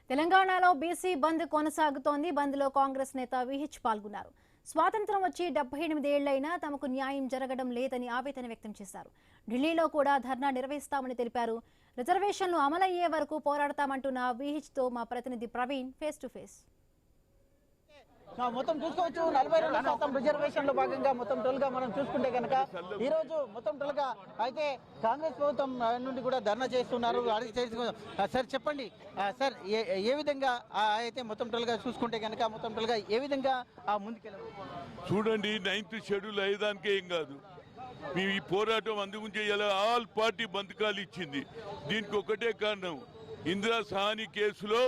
తెలంగాణలో బీసీ బంద్ కొనసాగుతోంది. బంద్లో కాంగ్రెస్ నేత విహెచ్ పాల్గొన్నారు. స్వాతంత్రం వచ్చి 78 ఏళ్లైనా తమకు న్యాయం జరగడం లేదని ఆవేదన వ్యక్తం చేశారు. ఢిల్లీలో కూడా ధర్నా నిర్వహిస్తామని తెలిపారు. రిజర్వేషన్లు అమలయ్యే వరకు పోరాడతామంటున్న విహెచ్తో మా ప్రతినిధి ప్రవీణ్ ఫేస్ టు ఫేస్. మొత్తం చూసుకోవచ్చు 42% రిజర్వేషన్ లో భాగంగా మొత్తం టోల్గా మనం చూసుకుంటే కనుక ఈ రోజు మొత్తం టోల్గా అయితే కాంగ్రెస్ ప్రభుత్వం నుండి కూడా ధర్నా చేస్తున్నారు. సార్ చెప్పండి సార్, ఏ విధంగా అయితే మొత్తం టోల్గా చూసుకుంటే కనుక మొత్తం టోల్గా ఏ విధంగా ముందుకెళ్ళారు? చూడండి, 9th షెడ్యూల్ అయ్యేదానికే ఏం కాదు. మేము ఈ పోరాటం అందుగురించి ఇలా ఆల్ పార్టీ బంధకాలు ఇచ్చింది. దీనికి ఒకటే కారణం, ఇందిరా సహాని కేసులో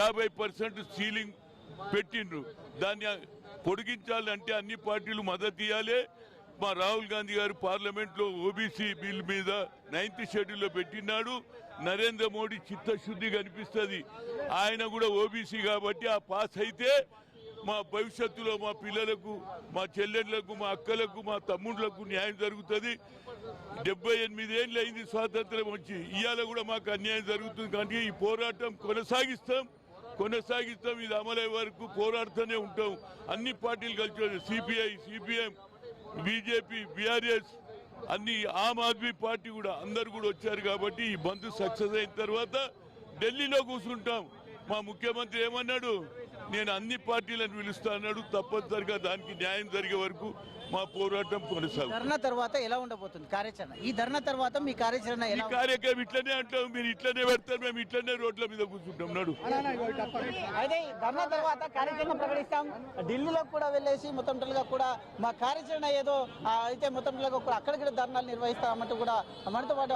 50% సీలింగ్ పెట్టిండ్రు. దాన్ని పొడిగించాలంటే అన్ని పార్టీలు మద్దతు ఇవ్వాలి. మా రాహుల్ గాంధీ గారు పార్లమెంట్లో ఓబీసీ బిల్ మీద 9th షెడ్యూల్లో పెట్టినాడు. నరేంద్ర మోడీ చిత్తశుద్ధి కనిపిస్తుంది. ఆయన కూడా ఓబీసీ కాబట్టి ఆ పాస్ అయితే మా భవిష్యత్తులో మా పిల్లలకు, మా చెల్లెళ్లకు, మా అక్కలకు, మా తమ్ముళ్లకు న్యాయం జరుగుతుంది. 78 ఏళ్ళు అయింది స్వాతంత్రం వచ్చి, ఇవాళ కూడా మాకు అన్యాయం జరుగుతుంది. కానీ ఈ పోరాటం కొనసాగిస్తాం. ఇది అమలయ్యే వరకు పోరాడుతూనే ఉంటాం. అన్ని పార్టీలు కలిసి, సిపిఐ, సిపిఎం, బీజేపీ, బీఆర్ఎస్, అన్ని ఆమ్ ఆద్మీ పార్టీ కూడా అందరు కూడా వచ్చారు. కాబట్టి ఈ బంద్ సక్సెస్ అయిన తర్వాత ఢిల్లీలో కూర్చుంటాం. మా ముఖ్యమంత్రి ఏమన్నాడు, నేను అన్ని పార్టీలను పిలుస్తా అన్నాడు. తప్పనిసరిగా దానికి న్యాయం జరిగే వరకు మా పోరాటం కొనసాగుతుంది. ధర్నా తర్వాత ఎలా ఉండబోతుంది కార్యాచరణ? ఈ ధర్నా తర్వాత మీ కార్యాచరణ ఈ కార్యక్రమం ఇట్లనే అంటాం, మీరు ఇట్లనే పెడతారు, మేము ఇట్లనే రోడ్ల మీద కూర్చుంటాం. నాడు అయితే ధర్నా తర్వాత కార్యాచరణ ప్రకటిస్తాం. ఢిల్లీలో కూడా వెళ్ళేసి మొత్తం కూడా మా కార్యాచరణ ఏదో అయితే మొత్తం అక్కడికి ధర్నాలు నిర్వహిస్తామంటూ కూడా మనతో పాటు